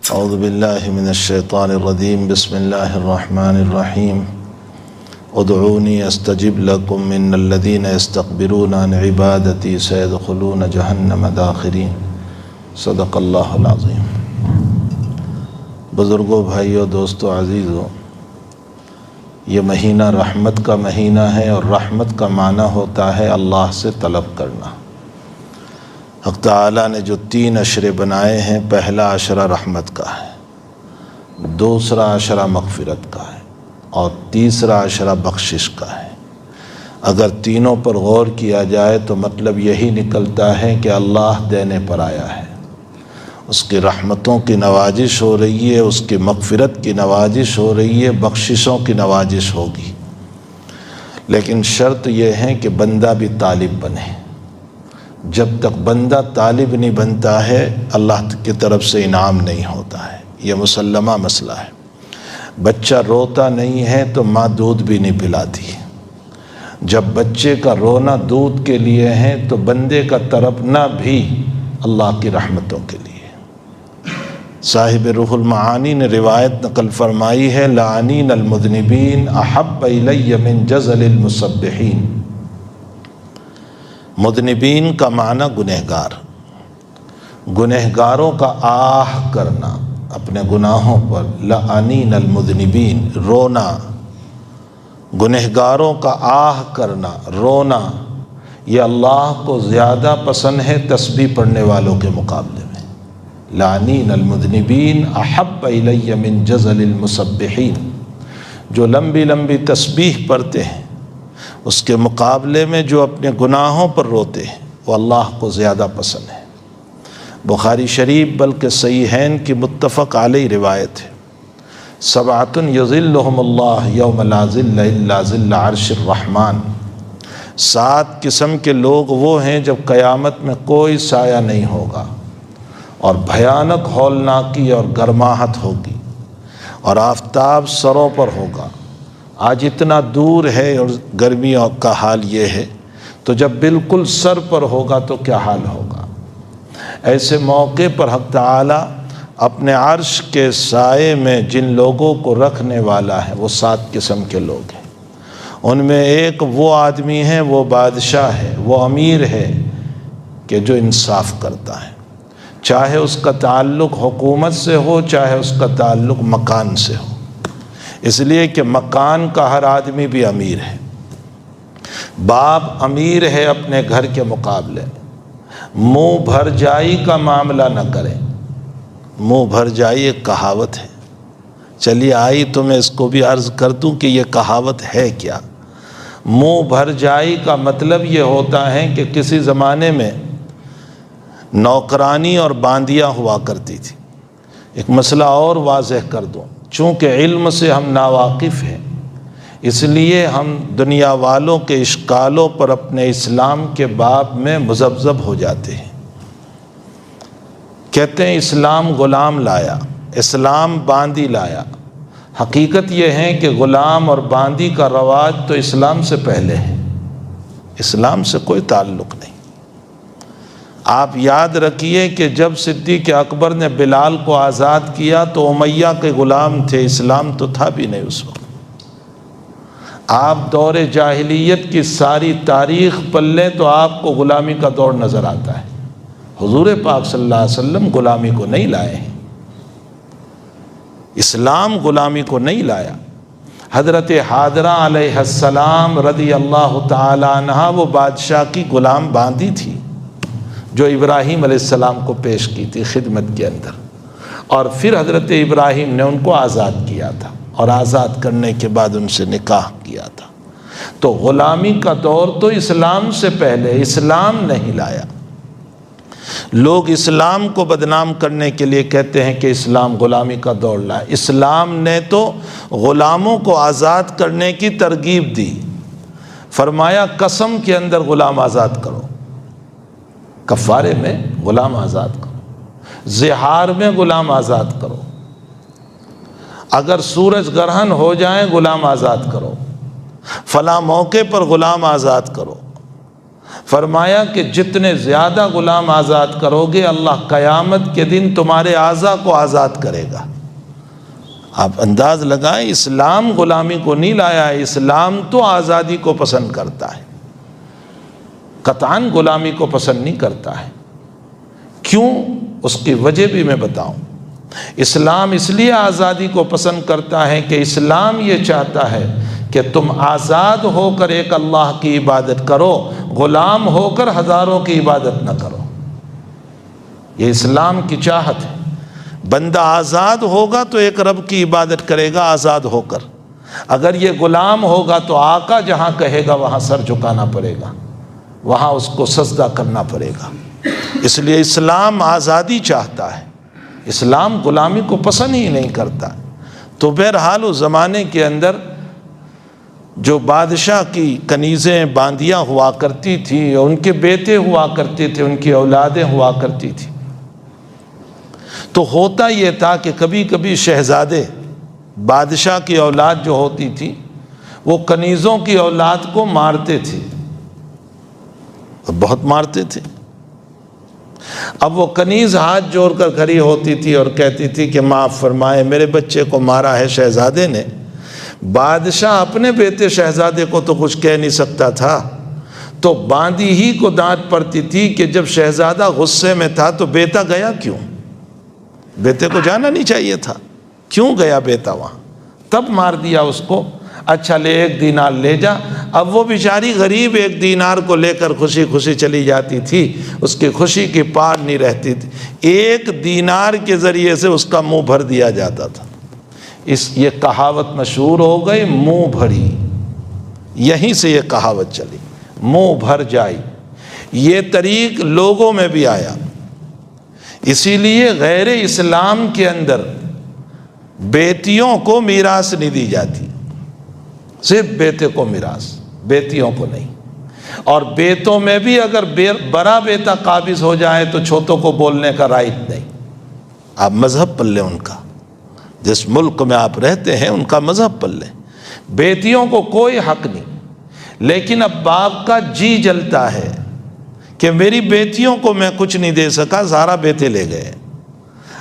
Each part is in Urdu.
اعوذ باللہ من الشیطان الرجیم بسم اللہ الرحمن الرحیم ادعونی استجب لکم ان الذین یستکبرون عن عبادتی سیدخلون جہنم داخرین صدق اللہ العظیم۔ بزرگوں، بھائیوں، دوستوں، عزیزوں، یہ مہینہ رحمت کا مہینہ ہے، اور رحمت کا معنی ہوتا ہے اللہ سے طلب کرنا۔ حق تعالیٰ نے جو 3 عشرے بنائے ہیں، پہلا عشرہ رحمت کا ہے، دوسرا عشرہ مغفرت کا ہے، اور تیسرا عشرہ بخشش کا ہے۔ اگر تینوں پر غور کیا جائے تو مطلب یہی نکلتا ہے کہ اللہ دینے پر آیا ہے، اس کی رحمتوں کی نوازش ہو رہی ہے، اس کی مغفرت کی نوازش ہو رہی ہے، بخششوں کی نوازش ہوگی، لیکن شرط یہ ہے کہ بندہ بھی طالب بنے۔ جب تک بندہ طالب نہیں بنتا ہے، اللہ کی طرف سے انعام نہیں ہوتا ہے، یہ مسلمہ مسئلہ ہے۔ بچہ روتا نہیں ہے تو ماں دودھ بھی نہیں پلاتی۔ جب بچے کا رونا دودھ کے لیے ہے تو بندے کا تڑپنا بھی اللہ کی رحمتوں کے لیے۔ صاحب روح المعانی نے روایت نقل فرمائی ہے، لعنین المذنبین احب الی من جزل المسبحین۔ مذنبین کا معنی گنہگار، گنہگاروں کا آہ کرنا اپنے گناہوں پر، لعنین المذنبین رونا، گنہگاروں کا آہ کرنا، رونا، یہ اللہ کو زیادہ پسند ہے تسبیح پڑھنے والوں کے مقابلے میں۔ لعنین المذنبین احب الی من جزل المسبحین، جو لمبی لمبی تسبیح پڑھتے ہیں اس کے مقابلے میں جو اپنے گناہوں پر روتے ہیں وہ اللہ کو زیادہ پسند ہے۔ بخاری شریف بلکہ صحیحین کی متفق علیہ روایت ہے، سبعۃ یظلھم اللہ یوم لا ظل الا ظل عرش الرحمن۔ 7 قسم کے لوگ وہ ہیں جب قیامت میں کوئی سایہ نہیں ہوگا، اور بھیانک ہولناکی اور گرماہٹ ہوگی، اور آفتاب سروں پر ہوگا۔ آج اتنا دور ہے اور گرمیوں کا حال یہ ہے، تو جب بالکل سر پر ہوگا تو کیا حال ہوگا۔ ایسے موقع پر حق تعالی اپنے عرش کے سائے میں جن لوگوں کو رکھنے والا ہے وہ 7 قسم کے لوگ ہیں۔ ان میں ایک وہ آدمی ہے، وہ بادشاہ ہے، وہ امیر ہے کہ جو انصاف کرتا ہے، چاہے اس کا تعلق حکومت سے ہو، چاہے اس کا تعلق مکان سے ہو، اس لیے کہ مکان کا ہر آدمی بھی امیر ہے۔ باپ امیر ہے اپنے گھر کے مقابلے، منہ بھر جائی کا معاملہ نہ کریں۔ منہ بھر جائی ایک کہاوت ہے، چلیے آئی تو میں اس کو بھی عرض کر دوں کہ یہ کہاوت ہے کیا۔ منہ بھر جائی کا مطلب یہ ہوتا ہے کہ کسی زمانے میں نوکرانی اور باندیاں ہوا کرتی تھی۔ ایک مسئلہ اور واضح کر دوں، چونکہ علم سے ہم ناواقف ہیں، اس لیے ہم دنیا والوں کے اشکالوں پر اپنے اسلام کے باب میں مذبذب ہو جاتے ہیں۔ کہتے ہیں اسلام غلام لایا، اسلام باندی لایا۔ حقیقت یہ ہے کہ غلام اور باندی کا رواج تو اسلام سے پہلے ہے، اسلام سے کوئی تعلق نہیں۔ آپ یاد رکھیے کہ جب صدیق اکبر نے بلال کو آزاد کیا تو امیہ کے غلام تھے، اسلام تو تھا بھی نہیں اس وقت۔ آپ دور جاہلیت کی ساری تاریخ پڑھ لیں تو آپ کو غلامی کا دور نظر آتا ہے۔ حضور پاک صلی اللہ علیہ وسلم غلامی کو نہیں لائے ہیں، اسلام غلامی کو نہیں لایا۔ حضرت حاضرہ علیہ السلام رضی اللہ تعالی عنہا وہ بادشاہ کی غلام باندی تھی جو ابراہیم علیہ السلام کو پیش کی تھی خدمت کے اندر، اور پھر حضرت ابراہیم نے ان کو آزاد کیا تھا، اور آزاد کرنے کے بعد ان سے نکاح کیا تھا۔ تو غلامی کا دور تو اسلام سے پہلے، اسلام نہیں لایا۔ لوگ اسلام کو بدنام کرنے کے لیے کہتے ہیں کہ اسلام غلامی کا دور لایا۔ اسلام نے تو غلاموں کو آزاد کرنے کی ترغیب دی، فرمایا قسم کے اندر غلام آزاد کرو، کفارے میں غلام آزاد کرو، زہار میں غلام آزاد کرو، اگر سورج گرہن ہو جائیں غلام آزاد کرو، فلاں موقع پر غلام آزاد کرو۔ فرمایا کہ جتنے زیادہ غلام آزاد کرو گے اللہ قیامت کے دن تمہارے اعضاء کو آزاد کرے گا۔ آپ انداز لگائیں، اسلام غلامی کو نہیں لایا ہے، اسلام تو آزادی کو پسند کرتا ہے، قطعاً غلامی کو پسند نہیں کرتا ہے۔ کیوں؟ اس کی وجہ بھی میں بتاؤں۔ اسلام اس لیے آزادی کو پسند کرتا ہے کہ اسلام یہ چاہتا ہے کہ تم آزاد ہو کر ایک اللہ کی عبادت کرو، غلام ہو کر ہزاروں کی عبادت نہ کرو۔ یہ اسلام کی چاہت ہے۔ بندہ آزاد ہوگا تو ایک رب کی عبادت کرے گا آزاد ہو کر، اگر یہ غلام ہوگا تو آقا جہاں کہے گا وہاں سر جھکانا پڑے گا، وہاں اس کو سجدہ کرنا پڑے گا۔ اس لیے اسلام آزادی چاہتا ہے، اسلام غلامی کو پسند ہی نہیں کرتا۔ تو بہرحال اس زمانے کے اندر جو بادشاہ کی کنیزیں باندیاں ہوا کرتی تھی، اور ان کے بیٹے ہوا کرتے تھے، ان کی اولادیں ہوا کرتی تھی، تو ہوتا یہ تھا کہ کبھی کبھی شہزادے، بادشاہ کی اولاد جو ہوتی تھی وہ کنیزوں کی اولاد کو مارتے تھے، بہت مارتے تھے۔ اب وہ کنیز ہاتھ جوڑ کر کھڑی ہوتی تھی اور کہتی تھی کہ معاف فرمائے، میرے بچے کو مارا ہے شہزادے نے۔ بادشاہ اپنے بیٹے شہزادے کو تو کچھ کہہ نہیں سکتا تھا، تو باندی ہی کو ڈانٹ پڑتی تھی کہ جب شہزادہ غصے میں تھا تو بیٹا گیا کیوں؟ بیٹے کو جانا نہیں چاہیے تھا، کیوں گیا بیٹا وہاں؟ تب مار دیا اس کو۔ اچھا لے 1 دینار لے جا۔ اب وہ بیچاری غریب 1 دینار کو لے کر خوشی خوشی چلی جاتی تھی، اس کی خوشی کی پار نہیں رہتی تھی۔ 1 دینار کے ذریعے سے اس کا منہ بھر دیا جاتا تھا۔ یہ کہاوت مشہور ہو گئی، منہ بھری، یہیں سے یہ کہاوت چلی، منہ بھر جائی۔ یہ طریق لوگوں میں بھی آیا۔ اسی لیے غیر اسلام کے اندر بیٹیوں کو میراث نہیں دی جاتی، صرف بیٹے کو میراث، بیٹیوں کو نہیں۔ اور بیٹوں میں بھی اگر بڑا بیٹا قابض ہو جائے تو چھوٹوں کو بولنے کا رائٹ نہیں۔ آپ مذہب پڑھ لیں ان کا، جس ملک میں آپ رہتے ہیں ان کا مذہب پڑھ لیں۔ بیٹیوں کو کوئی حق نہیں، لیکن اب باپ کا جی جلتا ہے کہ میری بیٹیوں کو میں کچھ نہیں دے سکا، سارا بیٹے لے گئے،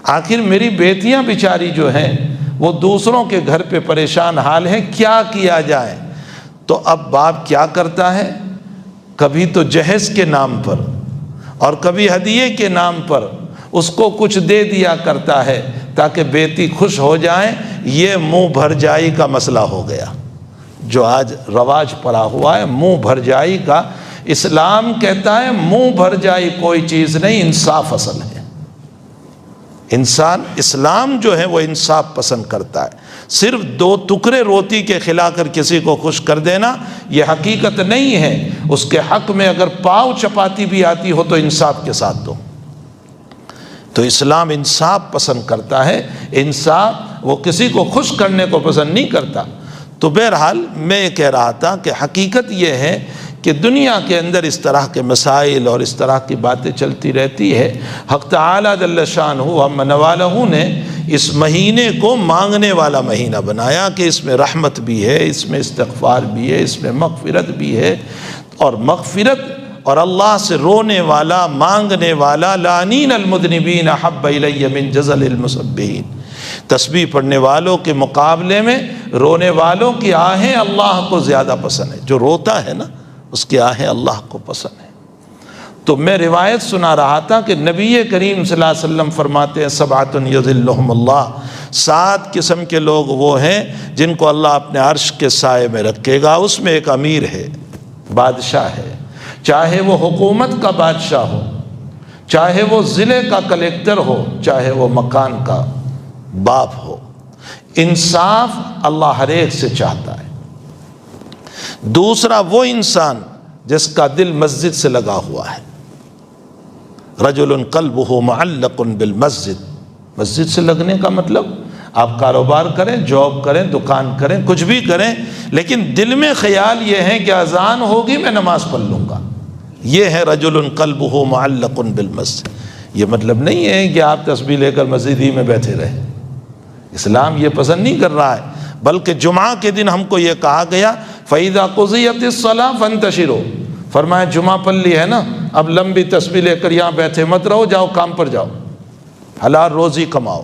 آخر میری بیٹیاں بیچاری جو ہیں وہ دوسروں کے گھر پہ پریشان حال ہیں، کیا کیا جائے؟ تو اب باپ کیا کرتا ہے؟ کبھی تو جہیز کے نام پر اور کبھی ہدیے کے نام پر اس کو کچھ دے دیا کرتا ہے تاکہ بیٹی خوش ہو جائے۔ یہ منہ بھر جائی کا مسئلہ ہو گیا جو آج رواج پڑا ہوا ہے، منہ بھر جائی کا۔ اسلام کہتا ہے منہ بھر جائی کوئی چیز نہیں، انصاف اصل ہے۔ انسان، اسلام جو ہے وہ انصاف پسند کرتا ہے۔ صرف 2 ٹکڑے روٹی کے کھلا کر کسی کو خوش کر دینا یہ حقیقت نہیں ہے۔ اس کے حق میں اگر پاؤ چپاتی بھی آتی ہو تو انصاف کے ساتھ دو۔ تو اسلام انصاف پسند کرتا ہے، انصاف، وہ کسی کو خوش کرنے کو پسند نہیں کرتا۔ تو بہرحال میں یہ کہہ رہا تھا کہ حقیقت یہ ہے کہ دنیا کے اندر اس طرح کے مسائل اور اس طرح کی باتیں چلتی رہتی ہے۔ حق تعالیٰ جل شانہ و من والہ نے اس مہینے کو مانگنے والا مہینہ بنایا کہ اس میں رحمت بھی ہے، اس میں استغفار بھی ہے، اس میں مغفرت بھی ہے۔ اور مغفرت اور اللہ سے رونے والا، مانگنے والا، لعنین المذنبین احب الی من جزل المسبحین، تسبیح پڑھنے والوں کے مقابلے میں رونے والوں کی آہیں اللہ کو زیادہ پسند ہے۔ جو روتا ہے نا اس کی آہیں اللہ کو پسند ہے۔ تو میں روایت سنا رہا تھا کہ نبی کریم صلی اللہ علیہ وسلم فرماتے ہیں 7 یظلھم اللہ، 7 قسم کے لوگ وہ ہیں جن کو اللہ اپنے عرش کے سائے میں رکھے گا۔ اس میں ایک امیر ہے، بادشاہ ہے، چاہے وہ حکومت کا بادشاہ ہو، چاہے وہ ضلع کا کلیکٹر ہو، چاہے وہ مکان کا باپ ہو۔ انصاف اللہ ہر ایک سے چاہتا ہے۔ دوسرا وہ انسان جس کا دل مسجد سے لگا ہوا ہے، رجل قلبہ معلق بالمسجد۔ مسجد سے لگنے کا مطلب آپ کاروبار کریں، جاب کریں، دکان کریں، کچھ بھی کریں، لیکن دل میں خیال یہ ہے کہ اذان ہوگی میں نماز پڑھ لوں گا۔ یہ ہے رجل قلبہ معلق بالمسجد۔ یہ مطلب نہیں ہے کہ آپ تسبیح لے کر مسجد ہی میں بیٹھے رہیں، اسلام یہ پسند نہیں کر رہا ہے، بلکہ جمعہ کے دن ہم کو یہ کہا گیا فَإِذَا قُضِيَتِ الصَّلَاةُ فَانْتَشِرُوا فرمایا جمعہ پلی ہے نا، اب لمبی تسبیح لے کر یہاں بیٹھے مت رہو، جاؤ کام پر جاؤ، حلال روزی کماؤ،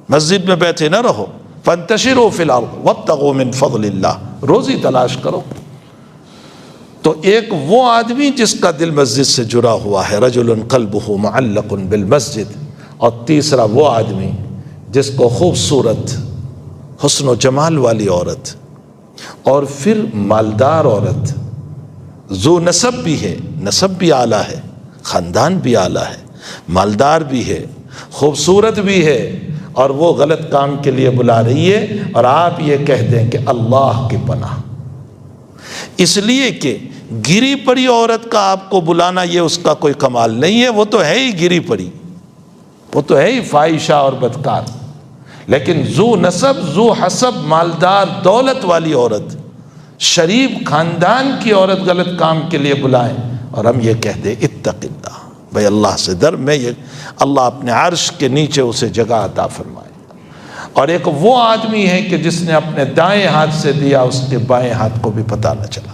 مسجد میں بیٹھے نہ رہو۔ فانتشروا فی الارض وابتغوا من فضل اللہ، روزی تلاش کرو۔ تو ایک وہ آدمی جس کا دل مسجد سے جڑا ہوا ہے، رجل قلبہ معلق بالمسجد، اور تیسرا وہ آدمی جس کو خوبصورت حسن و جمال والی عورت اور پھر مالدار عورت، ذو نسب بھی ہے، نسب بھی اعلیٰ ہے، خاندان بھی اعلیٰ ہے، مالدار بھی ہے، خوبصورت بھی ہے، اور وہ غلط کام کے لیے بلا رہی ہے، اور آپ یہ کہہ دیں کہ اللہ کی پناہ۔ اس لیے کہ گری پڑی عورت کا آپ کو بلانا یہ اس کا کوئی کمال نہیں ہے، وہ تو ہے ہی گری پڑی، وہ تو ہے ہی فاحشہ اور بدکار، لیکن ذو نسب، ذو حسب، مالدار دولت والی عورت، شریف خاندان کی عورت غلط کام کے لیے بلائیں، اور ہم یہ کہہ دیں اتق اللہ، بھائی اللہ سے ڈر، میں یہ اللہ اپنے عرش کے نیچے اسے جگہ عطا فرمائے۔ اور ایک وہ آدمی ہے کہ جس نے اپنے دائیں ہاتھ سے دیا، اس کے بائیں ہاتھ کو بھی پتہ نہ چلا،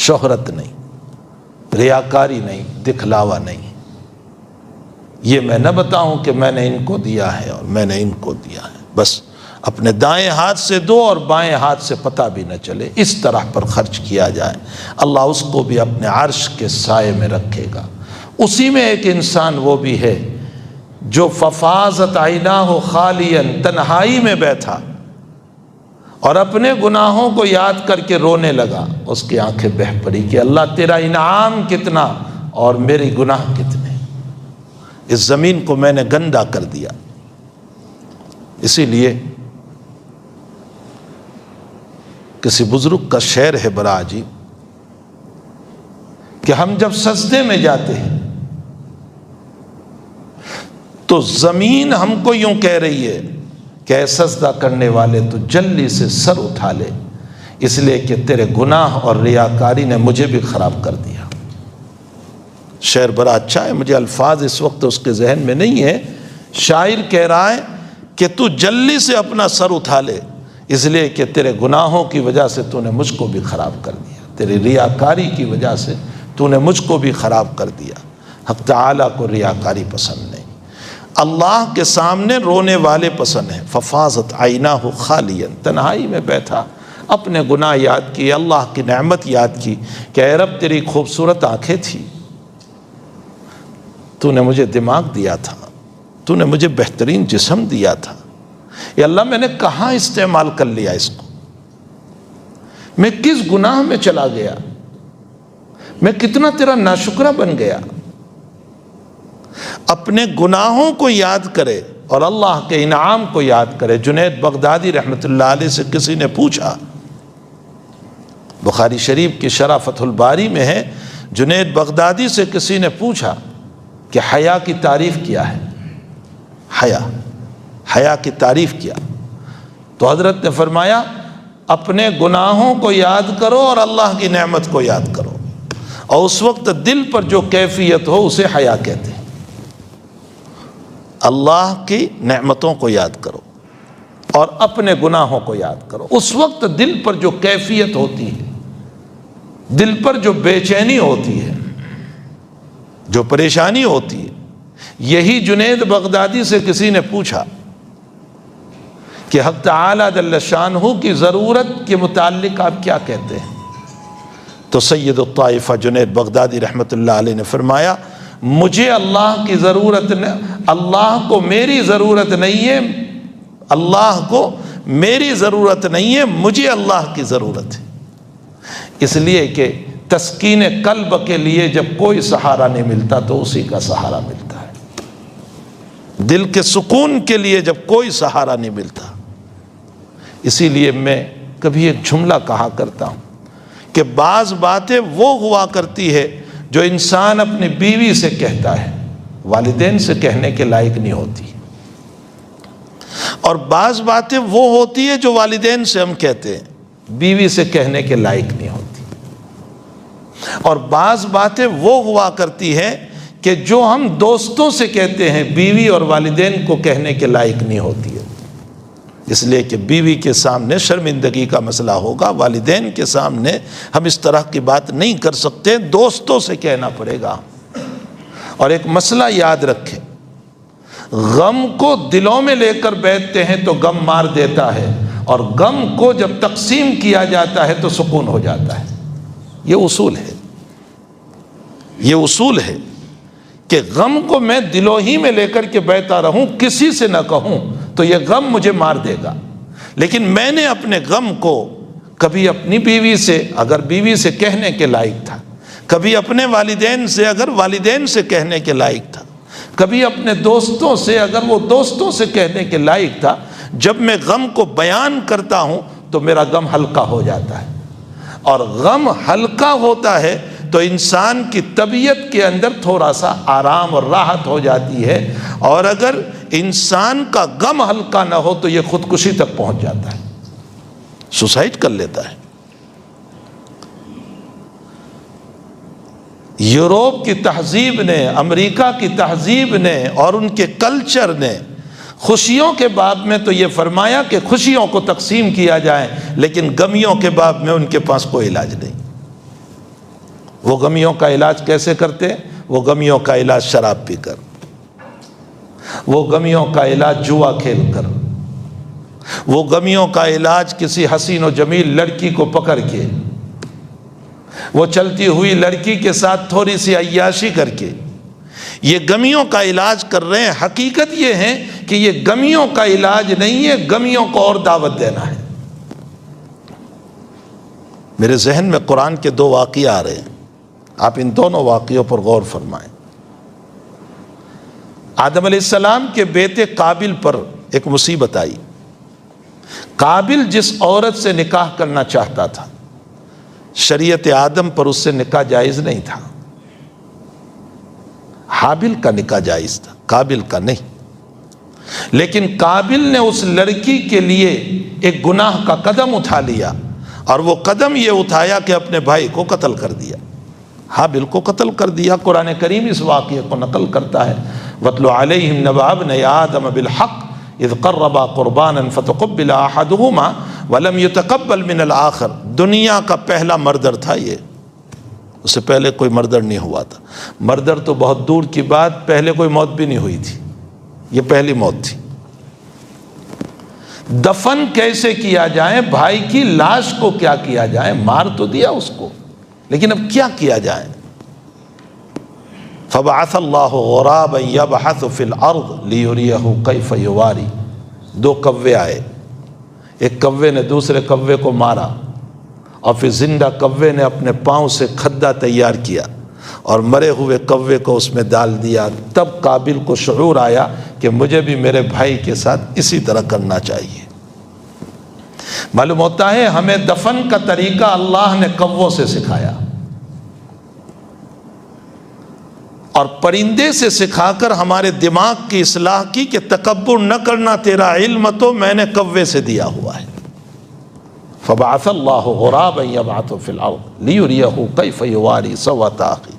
شہرت نہیں، ریاکاری نہیں، دکھلاوا نہیں، یہ میں نہ بتاؤں کہ میں نے ان کو دیا ہے اور میں نے ان کو دیا ہے، بس اپنے دائیں ہاتھ سے دو اور بائیں ہاتھ سے پتہ بھی نہ چلے، اس طرح پر خرچ کیا جائے، اللہ اس کو بھی اپنے عرش کے سائے میں رکھے گا۔ اسی میں ایک انسان وہ بھی ہے جو ففاضت عیناہ خالیا، تنہائی میں بیٹھا اور اپنے گناہوں کو یاد کر کے رونے لگا، اس کی آنکھیں بہہ پڑی کہ اللہ تیرا انعام کتنا اور میری گناہ کتنے، اس زمین کو میں نے گندا کر دیا۔ اسی لیے کسی بزرگ کا شعر ہے بڑا عجیب کہ ہم جب سجدے میں جاتے ہیں تو زمین ہم کو یوں کہہ رہی ہے کہ اے سجدہ کرنے والے تو جلدی سے سر اٹھا لے، اس لیے کہ تیرے گناہ اور ریاکاری نے مجھے بھی خراب کر دیا۔ شعر بڑا اچھا ہے، مجھے الفاظ اس وقت اس کے ذہن میں نہیں ہے، شاعر کہہ رہا ہے کہ تو جلدی سے اپنا سر اٹھا لے، اس لیے کہ تیرے گناہوں کی وجہ سے تو نے مجھ کو بھی خراب کر دیا، تیری ریاکاری کی وجہ سے تو نے مجھ کو بھی خراب کر دیا۔ حق تعالیٰ کو ریاکاری پسند نہیں، اللہ کے سامنے رونے والے پسند ہیں۔ ففاضت عیناہ خالیا، تنہائی میں بیٹھا، اپنے گناہ یاد کیے، اللہ کی نعمت یاد کی کہ اے رب تیری خوبصورت آنکھیں تھی، تو نے مجھے دماغ دیا تھا، تو نے مجھے بہترین جسم دیا تھا، یا اللہ میں نے کہاں استعمال کر لیا اس کو، میں کس گناہ میں چلا گیا، میں کتنا تیرا ناشکرہ بن گیا۔ اپنے گناہوں کو یاد کرے اور اللہ کے انعام کو یاد کرے۔ جنید بغدادی رحمۃ اللہ علیہ سے کسی نے پوچھا، بخاری شریف کی شرح فتح الباری میں ہے، جنید بغدادی سے کسی نے پوچھا کہ حیا کی تعریف کیا ہے، حیا کی تعریف کیا، تو حضرت نے فرمایا اپنے گناہوں کو یاد کرو اور اللہ کی نعمت کو یاد کرو، اور اس وقت دل پر جو کیفیت ہو اسے حیا کہتے ہیں۔ اللہ کی نعمتوں کو یاد کرو اور اپنے گناہوں کو یاد کرو، اس وقت دل پر جو کیفیت ہوتی ہے، دل پر جو بے چینی ہوتی ہے، جو پریشانی ہوتی ہے، یہی جنید بغدادی سے کسی نے پوچھا کہ حق تعالی جل شانہ کی ضرورت کے متعلق آپ کیا کہتے ہیں، تو سید الطائفہ جنید بغدادی رحمۃ اللہ علیہ نے فرمایا مجھے اللہ کی ضرورت اللہ کو میری ضرورت نہیں ہے، اللہ کو میری ضرورت نہیں ہے، مجھے اللہ کی ضرورت ہے، اس لیے کہ تسکین قلب کے لیے جب کوئی سہارا نہیں ملتا تو اسی کا سہارا ملتا ہے، دل کے سکون کے لیے جب کوئی سہارا نہیں ملتا۔ اسی لیے میں کبھی ایک جملہ کہا کرتا ہوں کہ بعض باتیں وہ ہوا کرتی ہے جو انسان اپنی بیوی سے کہتا ہے، والدین سے کہنے کے لائق نہیں ہوتی، اور بعض باتیں وہ ہوتی ہے جو والدین سے ہم کہتے ہیں، بیوی سے کہنے کے لائق نہیں ہوتی، اور بعض باتیں وہ ہوا کرتی ہے کہ جو ہم دوستوں سے کہتے ہیں، بیوی اور والدین کو کہنے کے لائق نہیں ہوتی ہے۔ اس لیے کہ بیوی کے سامنے شرمندگی کا مسئلہ ہوگا، والدین کے سامنے ہم اس طرح کی بات نہیں کر سکتے، دوستوں سے کہنا پڑے گا۔ اور ایک مسئلہ یاد رکھیں، غم کو دلوں میں لے کر بیٹھتے ہیں تو غم مار دیتا ہے، اور غم کو جب تقسیم کیا جاتا ہے تو سکون ہو جاتا ہے۔ یہ اصول ہے، یہ اصول ہے کہ غم کو میں دلوں ہی میں لے کر کے بیٹھا رہوں، کسی سے نہ کہوں تو یہ غم مجھے مار دے گا۔ لیکن میں نے اپنے غم کو کبھی اپنی بیوی سے، اگر بیوی سے کہنے کے لائق تھا، کبھی اپنے والدین سے اگر والدین سے کہنے کے لائق تھا، کبھی اپنے دوستوں سے اگر وہ دوستوں سے کہنے کے لائق تھا، جب میں غم کو بیان کرتا ہوں تو میرا غم ہلکا ہو جاتا ہے۔ اور غم ہلکا ہوتا ہے تو انسان کی طبیعت کے اندر تھوڑا سا آرام اور راحت ہو جاتی ہے، اور اگر انسان کا غم ہلکا نہ ہو تو یہ خودکشی تک پہنچ جاتا ہے، سوسائڈ کر لیتا ہے۔ یورپ کی تہذیب نے، امریکہ کی تہذیب نے اور ان کے کلچر نے خوشیوں کے باب میں تو یہ فرمایا کہ خوشیوں کو تقسیم کیا جائے، لیکن غمیوں کے باب میں ان کے پاس کوئی علاج نہیں۔ وہ غمیوں کا علاج کیسے کرتے؟ وہ غمیوں کا علاج شراب پی کر، وہ غمیوں کا علاج جوا کھیل کر، وہ غمیوں کا علاج کسی حسین و جمیل لڑکی کو پکڑ کے، وہ چلتی ہوئی لڑکی کے ساتھ تھوڑی سی عیاشی کر کے یہ غمیوں کا علاج کر رہے ہیں۔ حقیقت یہ ہے کہ یہ غمیوں کا علاج نہیں ہے، غمیوں کو اور دعوت دینا ہے۔ میرے ذہن میں قرآن کے دو واقعے آ رہے ہیں، آپ ان دونوں واقعوں پر غور فرمائیں۔ آدم علیہ السلام کے بیٹے قابل پر ایک مصیبت آئی۔ قابل جس عورت سے نکاح کرنا چاہتا تھا، شریعت آدم پر اس سے نکاح جائز نہیں تھا۔ حابل کا نکاح جائز تھا، قابل کا نہیں۔ لیکن قابل نے اس لڑکی کے لیے ایک گناہ کا قدم اٹھا لیا، اور وہ قدم یہ اٹھایا کہ اپنے بھائی کو قتل کر دیا، حابل کو قتل کر دیا۔ قرآن کریم اس واقعے کو نقل کرتا ہے، وَاتْلُ عَلَيْهِمْ نَبَأَ ابْنَيْ آدَمَ بِالْحَقِّ اذ قربا قربانا فتقبل احدهما ولم يتقبل من الاخر۔ دنیا کا پہلا مردر تھا یہ، اس سے پہلے کوئی مردر نہیں ہوا تھا۔ مردر تو بہت دور کی بات، پہلے کوئی موت بھی نہیں ہوئی تھی، یہ پہلی موت تھی۔ دفن کیسے کیا جائے؟ بھائی کی لاش کو کیا کیا جائے؟ مار تو دیا اس کو، لیکن اب کیا کیا جائے؟ فبعث اللہ غرابا یبحث فی الارض لیریہ کیف یواری۔ دو کوے آئے، ایک کوے نے دوسرے کوے کو مارا، اور پھر زندہ کوے نے اپنے پاؤں سے کھدا تیار کیا اور مرے ہوئے کوے کو اس میں ڈال دیا۔ تب قابل کو شعور آیا کہ مجھے بھی میرے بھائی کے ساتھ اسی طرح کرنا چاہیے۔ معلوم ہوتا ہے ہمیں دفن کا طریقہ اللہ نے کووں سے سکھایا، اور پرندے سے سکھا کر ہمارے دماغ کی اصلاح کی کہ تکبر نہ کرنا، تیرا علم تو میں نے کوے سے دیا ہوا ہے۔ فبعث اللہ غرابا یبعث فی الارض لیریہ کیف یواری سوءۃ اخیہ۔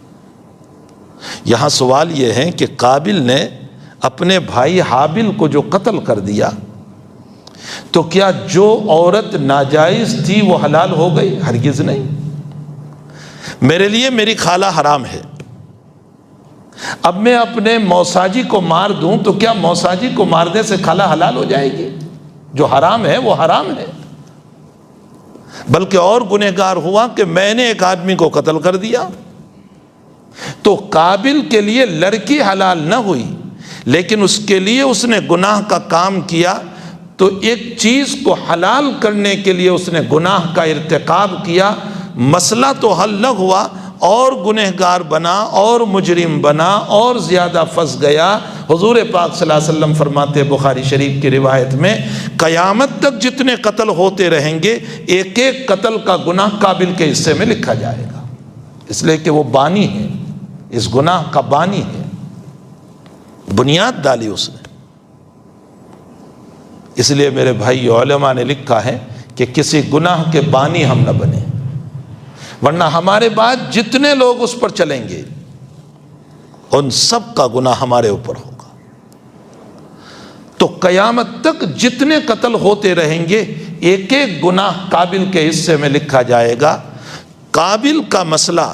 یہاں سوال یہ ہے کہ قابل نے اپنے بھائی حابل کو جو قتل کر دیا، تو کیا جو عورت ناجائز تھی وہ حلال ہو گئی؟ ہرگز نہیں۔ میرے لیے میری خالہ حرام ہے، اب میں اپنے موساجی کو مار دوں تو کیا موساجی کو مارنے سے خالہ حلال ہو جائے گی؟ جو حرام ہے وہ حرام ہے۔ بلکہ اور گنہگار ہوا کہ میں نے ایک آدمی کو قتل کر دیا۔ تو قابل کے لیے لڑکی حلال نہ ہوئی، لیکن اس کے لیے اس نے گناہ کا کام کیا، تو ایک چیز کو حلال کرنے کے لیے اس نے گناہ کا ارتکاب کیا، مسئلہ تو حل نہ ہوا، اور گنہگار بنا اور مجرم بنا اور زیادہ پھنس گیا۔ حضور پاک صلی اللہ علیہ وسلم فرماتے بخاری شریف کی روایت میں، قیامت تک جتنے قتل ہوتے رہیں گے، ایک ایک قتل کا گناہ قابل کے حصے میں لکھا جائے گا، اس لیے کہ وہ بانی ہے، اس گناہ کا بانی ہے، بنیاد ڈالی اس نے۔ اس لیے میرے بھائی علماء نے لکھا ہے کہ کسی گناہ کے بانی ہم نہ بنیں، ورنہ ہمارے بعد جتنے لوگ اس پر چلیں گے ان سب کا گناہ ہمارے اوپر ہوگا۔ تو قیامت تک جتنے قتل ہوتے رہیں گے ایک ایک گناہ قابل کے حصے میں لکھا جائے گا. قابل کا مسئلہ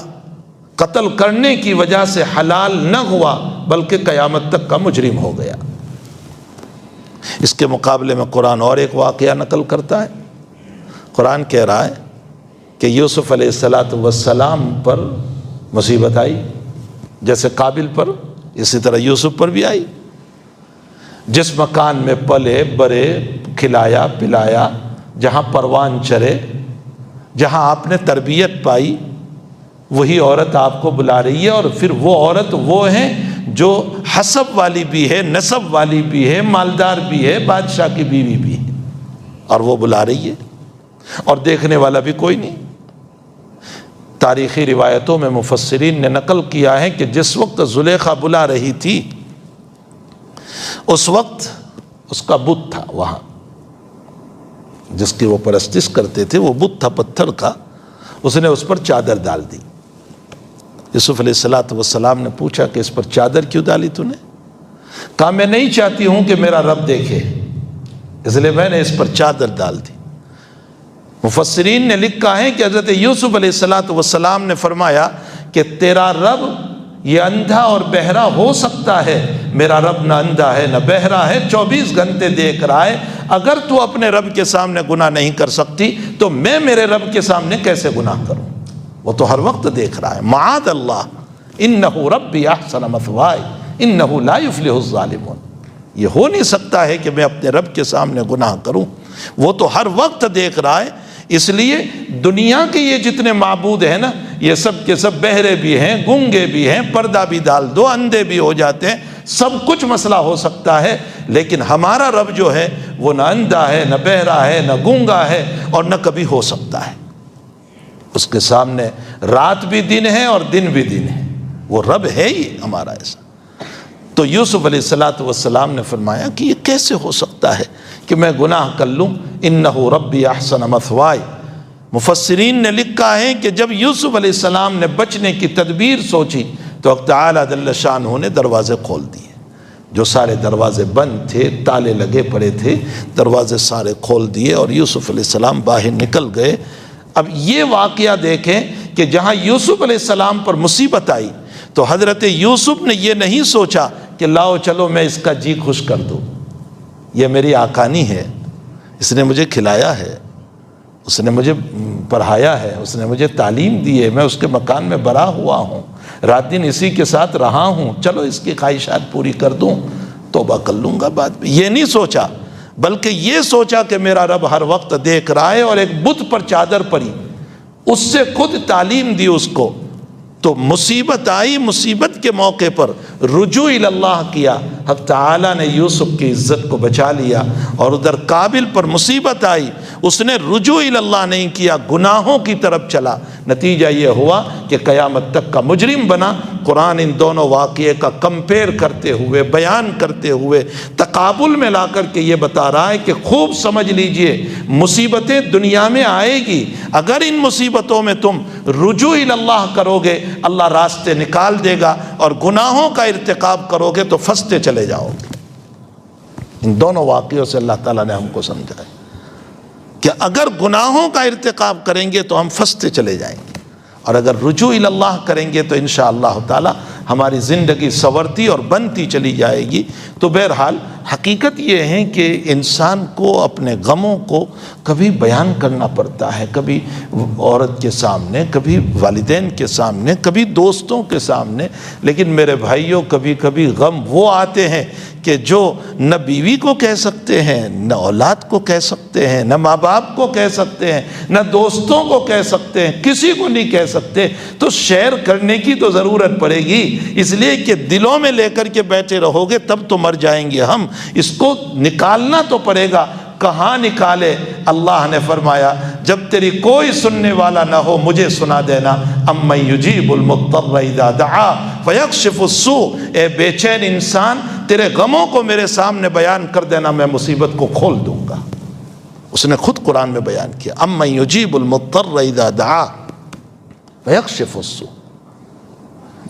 قتل کرنے کی وجہ سے حلال نہ ہوا بلکہ قیامت تک کا مجرم ہو گیا. اس کے مقابلے میں قرآن اور ایک واقعہ نقل کرتا ہے. قرآن کہہ رہا ہے کہ یوسف علیہ السلام پر مصیبت آئی، جیسے قابل پر اسی طرح یوسف پر بھی آئی. جس مکان میں پلے بڑے، کھلایا پلایا، جہاں پروان چرے، جہاں آپ نے تربیت پائی، وہی عورت آپ کو بلا رہی ہے. اور پھر وہ عورت وہ ہیں جو حسب والی بھی ہے، نسب والی بھی ہے، مالدار بھی ہے، بادشاہ کی بیوی بھی ہے، اور وہ بلا رہی ہے اور دیکھنے والا بھی کوئی نہیں. تاریخی روایتوں میں مفسرین نے نقل کیا ہے کہ جس وقت زلیخا بلا رہی تھی اس وقت اس کا بت تھا وہاں جس کی وہ پرستش کرتے تھے، وہ بت تھا پتھر کا. اس نے اس پر چادر ڈال دی. یوسف علیہ السلام نے پوچھا کہ اس پر چادر کیوں ڈالی تو نے؟ کہا میں نہیں چاہتی ہوں کہ میرا رب دیکھے، اس لیے میں نے اس پر چادر ڈال دی. مفسرین نے لکھا ہے کہ حضرت یوسف علیہ السلام نے فرمایا کہ تیرا رب یہ اندھا اور بہرا ہو سکتا ہے، میرا رب نہ اندھا ہے نہ بہرا ہے، 24 گھنٹے دیکھ رہا ہے. اگر تو اپنے رب کے سامنے گناہ نہیں کر سکتی تو میں میرے رب کے سامنے کیسے گناہ کروں؟ وہ تو ہر وقت دیکھ رہا ہے. معاذ اللہ انہ ربی احسن مثوائی انہ لا یفلح الظالمون. یہ ہو نہیں سکتا ہے کہ میں اپنے رب کے سامنے گناہ کروں، وہ تو ہر وقت دیکھ رہا ہے. اس لیے دنیا کے یہ جتنے معبود ہیں نا، یہ سب کے سب بہرے بھی ہیں، گونگے بھی ہیں، پردہ بھی ڈال دو اندھے بھی ہو جاتے ہیں، سب کچھ مسئلہ ہو سکتا ہے. لیکن ہمارا رب جو ہے وہ نہ اندھا ہے نہ بہرا ہے نہ گونگا ہے اور نہ کبھی ہو سکتا ہے. اس کے سامنے رات بھی دن ہے اور دن بھی دن ہے. وہ رب ہے ہی ہمارا ایسا. تو یوسف علیہ السلام نے فرمایا کہ یہ کیسے ہو سکتا ہے کہ میں گناہ کر لوں؟ انہ ربی احسن مثوائی. مفسرین نے لکھا ہے کہ جب یوسف علیہ السلام نے بچنے کی تدبیر سوچی تو حق تعالی جل شانہ نے دروازے کھول دیے. جو سارے دروازے بند تھے، تالے لگے پڑے تھے، دروازے سارے کھول دیے اور یوسف علیہ السلام باہر نکل گئے. اب یہ واقعہ دیکھیں کہ جہاں یوسف علیہ السلام پر مصیبت آئی تو حضرت یوسف نے یہ نہیں سوچا کہ لاؤ چلو میں اس کا جی خوش کر دوں، یہ میری آقانی ہے، اس نے مجھے کھلایا ہے، اس نے مجھے پڑھایا ہے، اس نے مجھے تعلیم دی ہے، میں اس کے مکان میں بڑا ہوا ہوں، رات دن اسی کے ساتھ رہا ہوں، چلو اس کی خواہشات پوری کر دوں، توبہ کر لوں گا بعد میں. یہ نہیں سوچا، بلکہ یہ سوچا کہ میرا رب ہر وقت دیکھ رہا ہے. اور ایک بت پر چادر پڑی، اس سے خود تعلیم دی اس کو. تو مصیبت آئی، مصیبت کے موقع پر رجوع اللہ کیا. حق تعالیٰ نے یوسف کی عزت کو بچا لیا. اور ادھر قابل پر مصیبت آئی، اس نے رجوع اللہ نہیں کیا، گناہوں کی طرف چلا. نتیجہ یہ ہوا کہ قیامت تک کا مجرم بنا. قرآن ان دونوں واقعے کا کمپیئر کرتے ہوئے، بیان کرتے ہوئے، تقابل میں لا کر کے یہ بتا رہا ہے کہ خوب سمجھ لیجئے مصیبتیں دنیا میں آئے گی، اگر ان مصیبتوں میں تم رجوع اللہ کرو گے اللہ راستے نکال دے گا، اور گناہوں کا ارتکاب کرو گے تو پھنستے چلے جاؤ گے. ان دونوں واقعوں سے اللہ تعالیٰ نے ہم کو سمجھایا کہ اگر گناہوں کا ارتکاب کریں گے تو ہم پھنستے چلے جائیں گے، اور اگر رجوع اللہ کریں گے تو انشاءاللہ تعالی ہماری زندگی سنورتی اور بنتی چلی جائے گی. تو بہرحال حقیقت یہ ہے کہ انسان کو اپنے غموں کو کبھی بیان کرنا پڑتا ہے، کبھی عورت کے سامنے، کبھی والدین کے سامنے، کبھی دوستوں کے سامنے. لیکن میرے بھائیوں، کبھی کبھی غم وہ آتے ہیں کہ جو نہ بیوی کو کہہ سکتے ہیں، نہ اولاد کو کہہ سکتے ہیں، نہ ماں باپ کو کہہ سکتے ہیں، نہ دوستوں کو کہہ سکتے ہیں، کسی کو نہیں کہہ سکتے. تو شیئر کرنے کی تو ضرورت پڑے گی، اس لیے کہ دلوں میں لے کر کے بیٹھے رہو گے تب تو مر جائیں گے ہم. اس کو نکالنا تو پڑے گا. کہاں نکالے؟ اللہ نے فرمایا جب تیری کوئی سننے والا نہ ہو مجھے سنا دینا. امن یجیب المضطر اذا دعا فیکشف السوء. اے بے چین انسان، تیرے غموں کو میرے سامنے بیان کر دینا، میں مصیبت کو کھول دوں گا. اس نے خود قرآن میں بیان کیا، امن یجیب المضطر اذا دعا فیکشف السوء.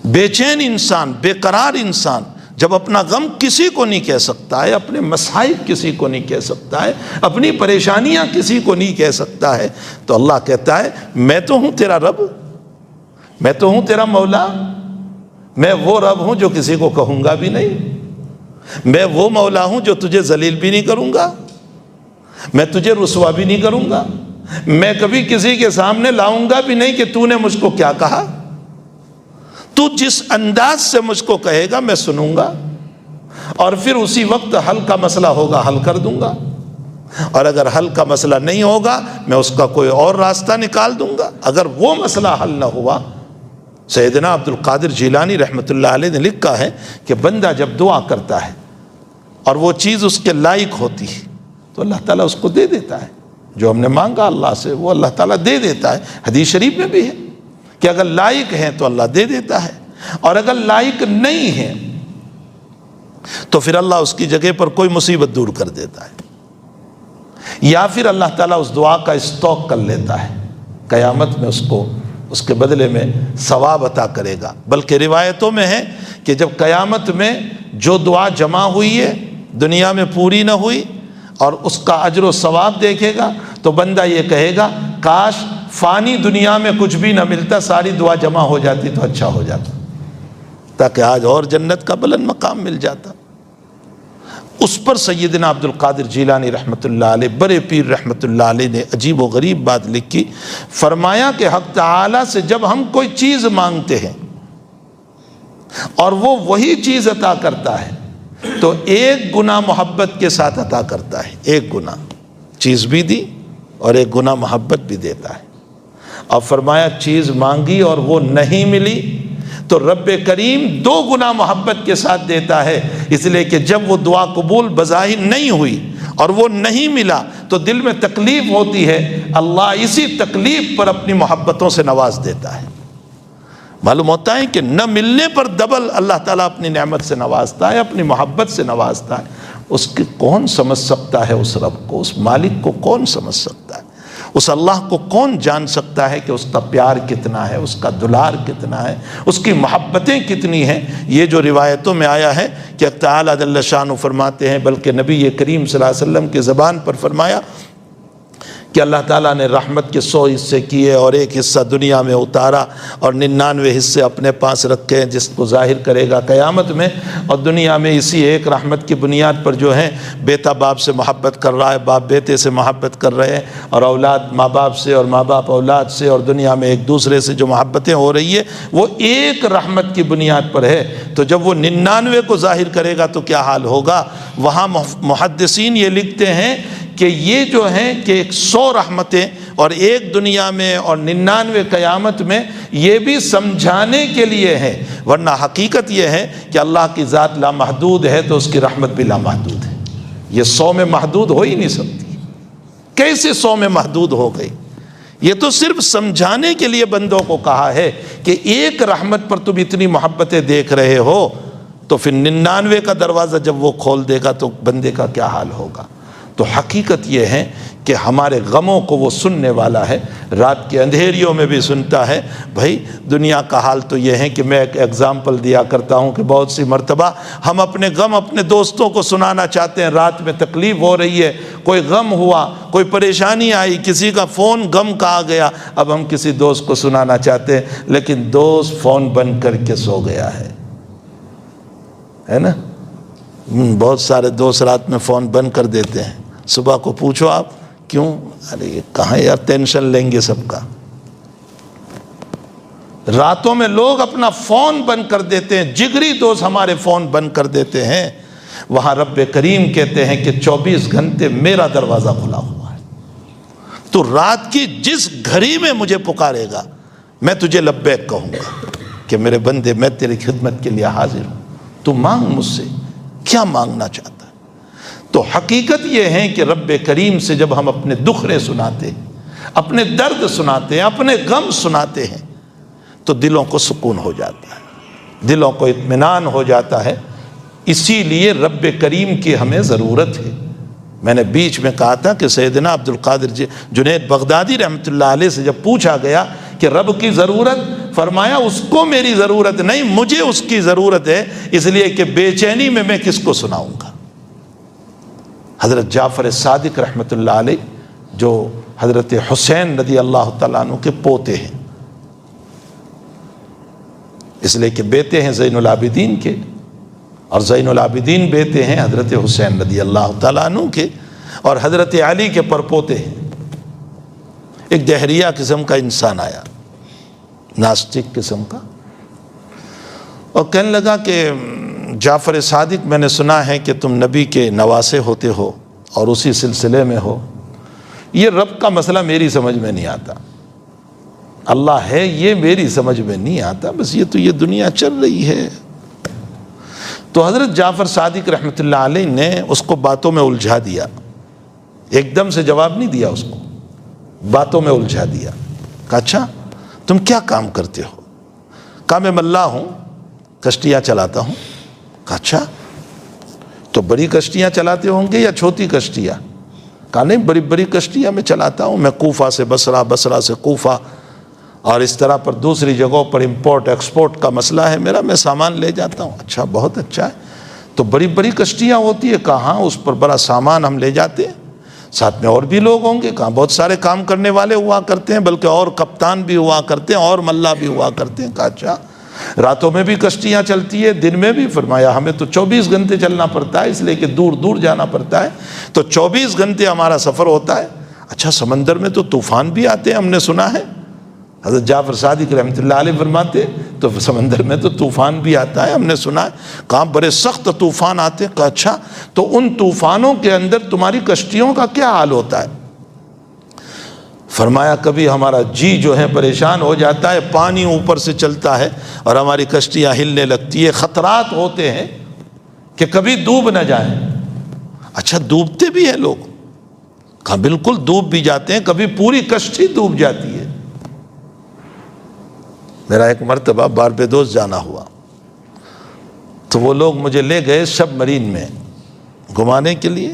بے چین انسان، بے قرار انسان جب اپنا غم کسی کو نہیں کہہ سکتا ہے، اپنے مصائب کسی کو نہیں کہہ سکتا ہے، اپنی پریشانیاں کسی کو نہیں کہہ سکتا ہے، تو اللہ کہتا ہے میں تو ہوں تیرا رب، میں تو ہوں تیرا مولا، میں وہ رب ہوں جو کسی کو کہوں گا بھی نہیں، میں وہ مولا ہوں جو تجھے ذلیل بھی نہیں کروں گا، میں تجھے رسوا بھی نہیں کروں گا، میں کبھی کسی کے سامنے لاؤں گا بھی نہیں کہ تو نے مجھ کو کیا کہا، تو جس انداز سے مجھ کو کہے گا میں سنوں گا، اور پھر اسی وقت حل کا مسئلہ ہوگا حل کر دوں گا، اور اگر حل کا مسئلہ نہیں ہوگا میں اس کا کوئی اور راستہ نکال دوں گا۔ اگر وہ مسئلہ حل نہ ہوا، سیدنا عبد القادر جیلانی رحمۃ اللہ علیہ نے لکھا ہے کہ بندہ جب دعا کرتا ہے اور وہ چیز اس کے لائق ہوتی ہے تو اللہ تعالیٰ اس کو دے دیتا ہے، جو ہم نے مانگا اللہ سے وہ اللہ تعالیٰ دے دیتا ہے۔ حدیث شریف میں بھی ہے کہ اگر لائق ہیں تو اللہ دے دیتا ہے، اور اگر لائق نہیں ہے تو پھر اللہ اس کی جگہ پر کوئی مصیبت دور کر دیتا ہے، یا پھر اللہ تعالیٰ اس دعا کا اسٹاک کر لیتا ہے، قیامت میں اس کے بدلے میں ثواب عطا کرے گا۔ بلکہ روایتوں میں ہے کہ جب قیامت میں جو دعا جمع ہوئی ہے دنیا میں پوری نہ ہوئی اور اس کا اجر و ثواب دیکھے گا تو بندہ یہ کہے گا کاش فانی دنیا میں کچھ بھی نہ ملتا، ساری دعا جمع ہو جاتی تو اچھا ہو جاتا، تاکہ آج اور جنت کا بلند مقام مل جاتا۔ اس پر سیدنا عبد القادر جیلانی رحمۃ اللہ علیہ، بڑے پیر رحمۃ اللہ علیہ نے عجیب و غریب بات لکھی، فرمایا کہ حق تعالیٰ سے جب ہم کوئی چیز مانگتے ہیں اور وہ وہی چیز عطا کرتا ہے تو ایک گنا محبت کے ساتھ عطا کرتا ہے، ایک گنا چیز بھی دی اور ایک گنا محبت بھی دیتا ہے۔ اور فرمایا چیز مانگی اور وہ نہیں ملی تو رب کریم 2 گنا محبت کے ساتھ دیتا ہے، اس لیے کہ جب وہ دعا قبول بظاہر نہیں ہوئی اور وہ نہیں ملا تو دل میں تکلیف ہوتی ہے، اللہ اسی تکلیف پر اپنی محبتوں سے نواز دیتا ہے۔ معلوم ہوتا ہے کہ نہ ملنے پر ڈبل اللہ تعالیٰ اپنی نعمت سے نوازتا ہے، اپنی محبت سے نوازتا ہے۔ اس کی کون سمجھ سکتا ہے اس رب کو، اس مالک کو کون سمجھ سکتا ہے، اس اللہ کو کون جان سکتا ہے کہ اس کا پیار کتنا ہے، اس کا دلار کتنا ہے، اس کی محبتیں کتنی ہیں۔ یہ جو روایتوں میں آیا ہے کہ تعالیٰ جل شانہ فرماتے ہیں، بلکہ نبی کریم صلی اللہ علیہ وسلم کی زبان پر فرمایا کہ اللہ تعالیٰ نے رحمت کے 100 حصے کیے اور ایک حصہ دنیا میں اتارا اور 99 حصے اپنے پاس رکھے ہیں جس کو ظاہر کرے گا قیامت میں، اور دنیا میں اسی ایک رحمت کی بنیاد پر جو ہے بیٹا باپ سے محبت کر رہا ہے، باپ بیٹے سے محبت کر رہے ہیں، اور اولاد ماں باپ سے اور ماں باپ اولاد سے، اور دنیا میں ایک دوسرے سے جو محبتیں ہو رہی ہے وہ ایک رحمت کی بنیاد پر ہے۔ تو جب وہ 99 کو ظاہر کرے گا تو کیا حال ہوگا؟ وہاں محدثین یہ لکھتے ہیں کہ یہ جو ہیں کہ 100 رحمتیں اور ایک دنیا میں اور 99 قیامت میں، یہ بھی سمجھانے کے لیے ہے، ورنہ حقیقت یہ ہے کہ اللہ کی ذات لامحدود ہے تو اس کی رحمت بھی لامحدود ہے۔ یہ 100 میں محدود ہو ہی نہیں سکتی، کیسے 100 میں محدود ہو گئی؟ یہ تو صرف سمجھانے کے لیے بندوں کو کہا ہے کہ ایک رحمت پر تم اتنی محبتیں دیکھ رہے ہو تو پھر 99 کا دروازہ جب وہ کھول دے گا تو بندے کا کیا حال ہوگا۔ تو حقیقت یہ ہے کہ ہمارے غموں کو وہ سننے والا ہے، رات کے اندھیریوں میں بھی سنتا ہے۔ بھائی دنیا کا حال تو یہ ہے کہ میں ایک ایگزامپل دیا کرتا ہوں کہ بہت سی مرتبہ ہم اپنے غم اپنے دوستوں کو سنانا چاہتے ہیں، رات میں تکلیف ہو رہی ہے، کوئی غم ہوا، کوئی پریشانی آئی، کسی کا فون غم کا آ گیا، اب ہم کسی دوست کو سنانا چاہتے ہیں لیکن دوست فون بند کر کے سو گیا ہے نا۔ بہت سارے دوست رات میں فون بند کر دیتے ہیں، صبح کو پوچھو آپ کیوں؟ ارے یہ کہاں یار ٹینشن لیں گے سب کا۔ راتوں میں لوگ اپنا فون بند کر دیتے ہیں، جگری دوست ہمارے فون بند کر دیتے ہیں۔ وہاں رب کریم کہتے ہیں کہ 24 گھنٹے میرا دروازہ کھلا ہوا ہے، تو رات کی جس گھڑی میں مجھے پکارے گا میں تجھے لبیک کہوں گا کہ میرے بندے میں تیری خدمت کے لیے حاضر ہوں، تو مانگ مجھ سے کیا مانگنا چاہتا ہے۔ تو حقیقت یہ ہے کہ رب کریم سے جب ہم اپنے دکھڑے سناتے ہیں، اپنے درد سناتے ہیں، اپنے غم سناتے ہیں تو دلوں کو سکون ہو جاتا ہے، دلوں کو اطمینان ہو جاتا ہے۔ اسی لیے رب کریم کی ہمیں ضرورت ہے۔ میں نے بیچ میں کہا تھا کہ سیدنا عبد القادر جنید بغدادی رحمۃ اللہ علیہ سے جب پوچھا گیا کہ رب کی ضرورت، فرمایا اس کو میری ضرورت نہیں، مجھے اس کی ضرورت ہے، اس لیے کہ بے چینی میں کس کو سناؤں گا۔ حضرت جعفر صادق رحمۃ اللہ علیہ جو حضرت حسین رضی اللہ تعالیٰ عنہ کے پوتے ہیں، اس لیے کہ بیٹے ہیں زین العابدین کے، اور زین العابدین بیٹے ہیں حضرت حسین رضی اللہ تعالیٰ عنہ کے، اور حضرت علی کے پرپوتے ہیں۔ ایک دہریہ قسم کا انسان آیا، ناستک قسم کا، اور کہنے لگا کہ جعفر صادق، میں نے سنا ہے کہ تم نبی کے نواسے ہوتے ہو اور اسی سلسلے میں ہو، یہ رب کا مسئلہ میری سمجھ میں نہیں آتا، اللہ ہے یہ میری سمجھ میں نہیں آتا، بس یہ دنیا چل رہی ہے۔ تو حضرت جعفر صادق رحمۃ اللہ علیہ نے اس کو باتوں میں الجھا دیا، ایک دم سے جواب نہیں دیا، اس کو باتوں میں الجھا دیا۔ کہا اچھا تم کیا کام کرتے ہو؟ کہا میں ملا ہوں، کشتیاں چلاتا ہوں۔ کہا اچھا تو بڑی کشتیاں چلاتے ہوں گے یا چھوٹی کشتیاں؟ کہا نہیں، بڑی بڑی کشتیاں میں چلاتا ہوں، میں کوفہ سے بصرہ، بصرہ سے کوفہ، اور اس طرح پر دوسری جگہوں پر امپورٹ ایکسپورٹ کا مسئلہ ہے میرا، میں سامان لے جاتا ہوں۔ اچھا بہت اچھا ہے، تو بڑی بڑی کشتیاں ہوتی ہے؟ کہا ہاں، اس پر بڑا سامان ہم لے جاتے ہیں، ساتھ میں اور بھی لوگ ہوں گے؟ کہا بہت سارے کام کرنے والے ہوا کرتے ہیں، بلکہ اور کپتان بھی ہوا کرتے ہیں اور ملا بھی ہوا کرتے ہیں۔ کہا اچھا راتوں میں بھی کشتیاں چلتی ہے، دن میں بھی؟ فرمایا ہمیں تو 24 گھنٹے چلنا پڑتا ہے، اس لیے کہ دور دور جانا پڑتا ہے، تو 24 گھنٹے ہمارا سفر ہوتا ہے۔ اچھا سمندر میں تو طوفان بھی آتے ہیں ہم نے سنا ہے؟ حضرت جعفر صادق رحمۃ اللہ علیہ فرماتے تو سمندر میں تو طوفان بھی آتا ہے، ہم نے سنا ہے۔ کہاں بڑے سخت طوفان آتے ہیں؟ کہا اچھا تو ان طوفانوں کے اندر تمہاری کشتیوں کا کیا حال ہوتا ہے؟ فرمایا کبھی ہمارا جی جو ہے پریشان ہو جاتا ہے، پانی اوپر سے چلتا ہے اور ہماری کشتیاں ہلنے لگتی ہے، خطرات ہوتے ہیں کہ کبھی ڈوب نہ جائیں۔ اچھا ڈوبتے بھی ہیں لوگ؟ کہا بالکل ڈوب بھی جاتے ہیں، کبھی پوری کشتی ڈوب جاتی ہے۔ میرا ایک مرتبہ باربیدوس جانا ہوا، تو وہ لوگ مجھے لے گئے سب مرین میں گھمانے کے لیے،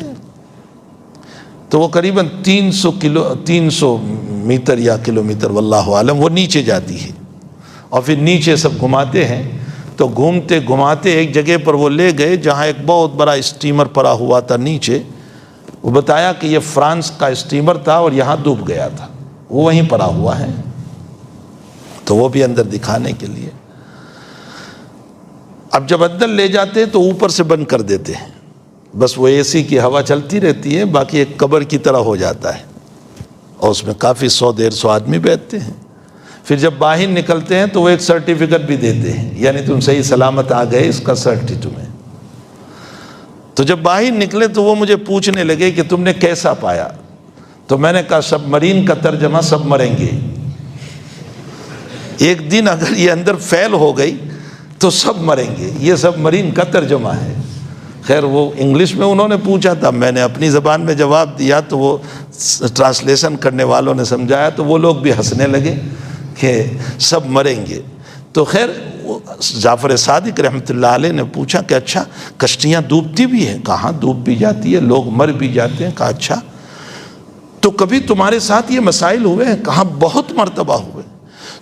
تو وہ قریباً 300 میٹر یا کلومیٹر واللہ عالم وہ نیچے جاتی ہے، اور پھر نیچے سب گھماتے ہیں۔ تو گھومتے گھماتے ایک جگہ پر وہ لے گئے جہاں ایک بہت بڑا اسٹیمر پڑا ہوا تھا نیچے، وہ بتایا کہ یہ فرانس کا اسٹیمر تھا اور یہاں ڈوب گیا تھا، وہ وہیں پڑا ہوا ہے، تو وہ بھی اندر دکھانے کے لیے۔ اب جب اندر لے جاتے ہیں تو اوپر سے بند کر دیتے ہیں، بس وہ اے سی کی ہوا چلتی رہتی ہے، باقی ایک قبر کی طرح ہو جاتا ہے، اور اس میں کافی 100-150 آدمی بیٹھتے ہیں۔ پھر جب باہر نکلتے ہیں تو وہ ایک سرٹیفکیٹ بھی دیتے ہیں، یعنی تم صحیح سلامت آ گئے، اس کا سرٹیفکیٹ تمہیں۔ تو جب باہر نکلے تو وہ مجھے پوچھنے لگے کہ تم نے کیسا پایا؟ تو میں نے کہا سب مرین کا ترجمہ سب مریں گے، ایک دن اگر یہ اندر فیل ہو گئی تو سب مریں گے، یہ سب مرین کا ترجمہ ہے۔ خیر وہ انگلش میں انہوں نے پوچھا تھا، میں نے اپنی زبان میں جواب دیا، تو وہ ٹرانسلیشن کرنے والوں نے سمجھایا، تو وہ لوگ بھی ہنسنے لگے کہ سب مریں گے۔ تو خیر جعفر صادق رحمۃ اللہ علیہ نے پوچھا کہ اچھا کشتیاں ڈوبتی بھی ہیں؟ کہاں ڈوب بھی جاتی ہے، لوگ مر بھی جاتے ہیں۔ کہا اچھا تو کبھی تمہارے ساتھ یہ مسائل ہوئے ہیں؟ کہا بہت مرتبہ ہوئے۔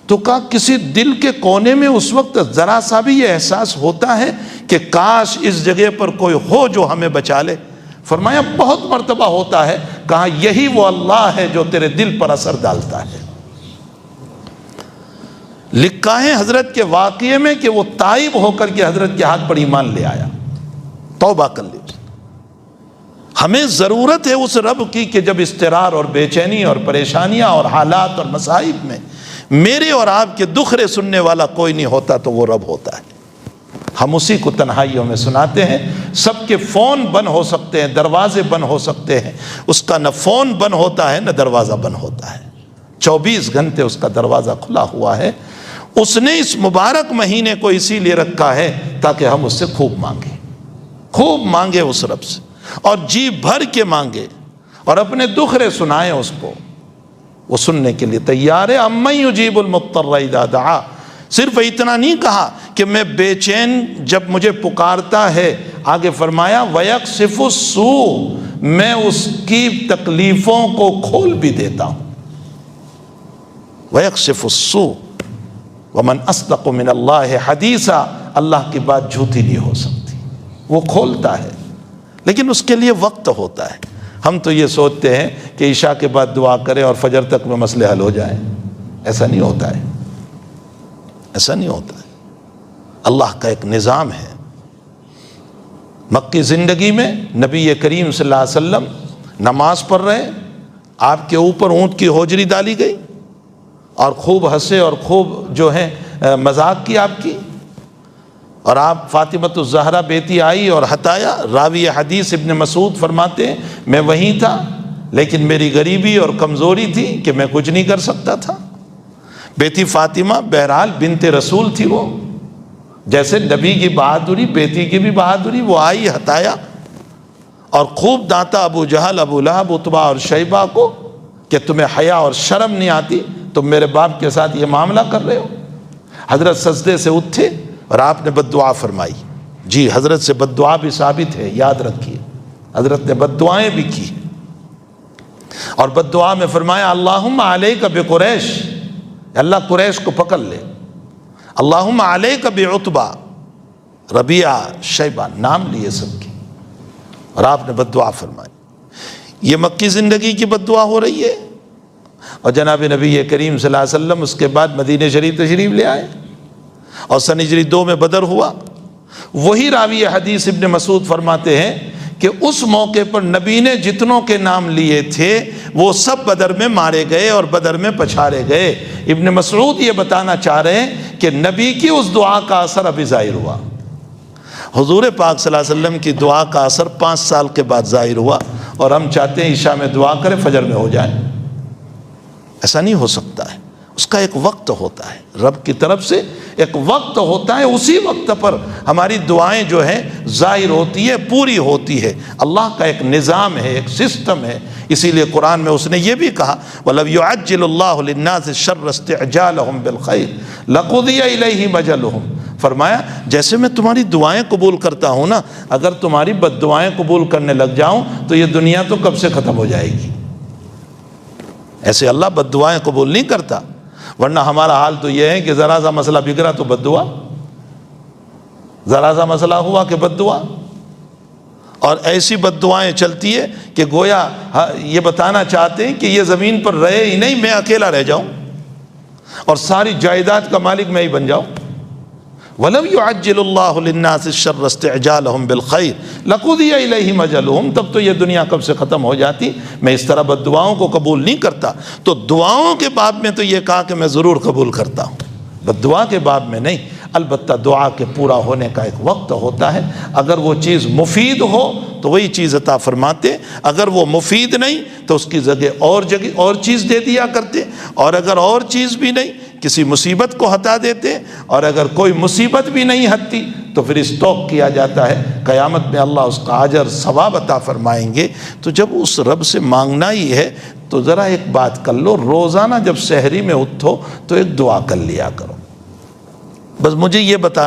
تو کہا کسی دل کے کونے میں اس وقت ذرا سا بھی یہ احساس ہوتا ہے کہ کاش اس جگہ پر کوئی ہو جو ہمیں بچا لے؟ فرمایا بہت مرتبہ ہوتا ہے۔ کہا یہی وہ اللہ ہے جو تیرے دل پر اثر ڈالتا ہے۔ لکھا ہے حضرت کے واقعے میں کہ وہ تائب ہو کر کے حضرت کے ہاتھ پر ایمان لے آیا، توبہ کر لی۔ ہمیں ضرورت ہے اس رب کی کہ جب اضطرار اور بے چینی اور پریشانیاں اور حالات اور مصائب میں میرے اور آپ کے دکھڑے سننے والا کوئی نہیں ہوتا تو وہ رب ہوتا ہے۔ ہم اسی کو تنہائیوں میں سناتے ہیں۔ سب کے فون بند ہو سکتے ہیں، دروازے بند ہو سکتے ہیں، اس کا نہ فون بند ہوتا ہے نہ دروازہ بند ہوتا ہے، 24 گھنٹے اس کا دروازہ کھلا ہوا ہے۔ اس نے اس مبارک مہینے کو اسی لیے رکھا ہے تاکہ ہم اس سے خوب مانگے اس رب سے، اور جی بھر کے مانگے، اور اپنے دکھڑے سنائیں اس کو، وہ سننے کے لیے تیار ہے۔ امن یجیب المضطر اذا دعا، صرف اتنا نہیں کہا کہ میں بے چین جب مجھے پکارتا ہے، آگے فرمایا وَيَكْشِفُ السُّوءَ، میں اس کی تکلیفوں کو کھول بھی دیتا ہوں۔ وَيَكْشِفُ السُّوءَ، ومن اصدق من اللہ حدیثا، اللہ کی بات جھوٹی نہیں ہو سکتی، وہ کھولتا ہے لیکن اس کے لیے وقت ہوتا ہے۔ ہم تو یہ سوچتے ہیں کہ عشاء کے بعد دعا کریں اور فجر تک میں مسئلے حل ہو جائیں، ایسا نہیں ہوتا ہے، ایسا نہیں ہوتا ہے۔ اللہ کا ایک نظام ہے۔ مکی زندگی میں نبی کریم صلی اللہ علیہ وسلم نماز پڑھ رہے، آپ کے اوپر اونٹ کی ہوجری ڈالی گئی اور خوب ہنسے اور خوب جو ہے مذاق کی آپ کی، اور آپ فاطمۃ الزہرا بیٹی آئی اور ہتایا۔ راوی حدیث ابن مسعود فرماتے ہیں میں وہیں تھا لیکن میری غریبی اور کمزوری تھی کہ میں کچھ نہیں کر سکتا تھا۔ بیٹی فاطمہ بہرحال بنت رسول تھی، وہ جیسے نبی کی بہادری بیٹی کی بھی بہادری، وہ آئی ہتایا اور خوب دانتا ابو جہل، ابو لہب، عتبہ اور شیبہ کو کہ تمہیں حیا اور شرم نہیں آتی، تم میرے باپ کے ساتھ یہ معاملہ کر رہے ہو۔ حضرت سجدے سے اٹھے اور آپ نے بد دعا فرمائی۔ جی حضرت سے بد دعا بھی ثابت ہے، یاد رکھیے، حضرت نے بد دعائیں بھی کی اور بد دعا میں فرمایا اللہم علیک بقریش، اللہ قریش کو پکڑ لے، اللہم علیک بعتبہ، ربیعہ، شیبہ، نام لیے سب کی، اور آپ نے بد دعا فرمائی۔ یہ مکی زندگی کی بد دعا ہو رہی ہے، اور جناب نبی کریم صلی اللہ علیہ وسلم اس کے بعد مدینہ شریف تشریف لے آئے اور سن ہجری 2 میں بدر ہوا۔ وہی راوی حدیث ابن مسعود فرماتے ہیں کہ اس موقع پر نبی نے جتنوں کے نام لیے تھے وہ سب بدر میں مارے گئے اور بدر میں پچھاڑے گئے۔ ابن مسعود یہ بتانا چاہ رہے ہیں کہ نبی کی اس دعا کا اثر ابھی ظاہر ہوا، حضور پاک صلی اللہ علیہ وسلم کی دعا کا اثر 5 سال کے بعد ظاہر ہوا، اور ہم چاہتے ہیں عشاء میں دعا کریں فجر میں ہو جائے، ایسا نہیں ہو سکتا ہے۔ اس کا ایک وقت ہوتا ہے، رب کی طرف سے ایک وقت ہوتا ہے، اسی وقت پر ہماری دعائیں جو ہیں ظاہر ہوتی ہے، پوری ہوتی ہے۔ اللہ کا ایک نظام ہے، ایک سسٹم ہے، اسی لیے قرآن میں اس نے یہ بھی کہا وَلَوْ يُعَجِّلُ اللَّهُ لِلنَّاسِ الشَّرَّ اسْتِعْجَالَهُمْ بِالْخَيْرِ لَقُضِيَ إِلَيْهِمْ أَجَلُهُمْ، فرمایا جیسے میں تمہاری دعائیں قبول کرتا ہوں نا، اگر تمہاری بد دعائیں قبول کرنے لگ جاؤں تو یہ دنیا تو کب سے ختم ہو جائے گی۔ ایسے اللہ بد دعائیں قبول نہیں کرتا، ورنہ ہمارا حال تو یہ ہے کہ ذرا سا مسئلہ بگڑا تو بد دعا، ذرا سا مسئلہ ہوا کہ بد دعا، اور ایسی بد دعائیں چلتی ہے کہ گویا یہ بتانا چاہتے ہیں کہ یہ زمین پر رہے ہی نہیں، میں اکیلا رہ جاؤں اور ساری جائیداد کا مالک میں ہی بن جاؤں۔ وَلَوْ يُعَجِّلُ اللَّهُ لِلنَّاسِ الشَّرَّ اسْتِعْجَالَهُمْ بِالْخَيْرِ لَقُضِيَ إِلَيْهِمْ أَجَلُهُمْ، تب تو یہ دنیا کب سے ختم ہو جاتی۔ میں اس طرح بد دعاؤں کو قبول نہیں کرتا، تو دعاؤں کے باب میں تو یہ کہا کہ میں ضرور قبول کرتا ہوں، بد دعا کے باب میں نہیں۔ البتہ دعا کے پورا ہونے کا ایک وقت ہوتا ہے، اگر وہ چیز مفید ہو تو وہی چیز عطا فرماتے، اگر وہ مفید نہیں تو اس کی جگہ اور چیز دے دیا کرتے، اور اگر اور چیز بھی نہیں کسی مصیبت کو ہٹا دیتے، اور اگر کوئی مصیبت بھی نہیں ہٹتی تو پھر اسٹاک کیا جاتا ہے، قیامت میں اللہ اس کا اجر ثواب عطا فرمائیں گے۔ تو جب اس رب سے مانگنا ہی ہے تو ذرا ایک بات کر لو، روزانہ جب سحری میں اٹھو تو ایک دعا کر لیا کرو۔ بس مجھے یہ بتانا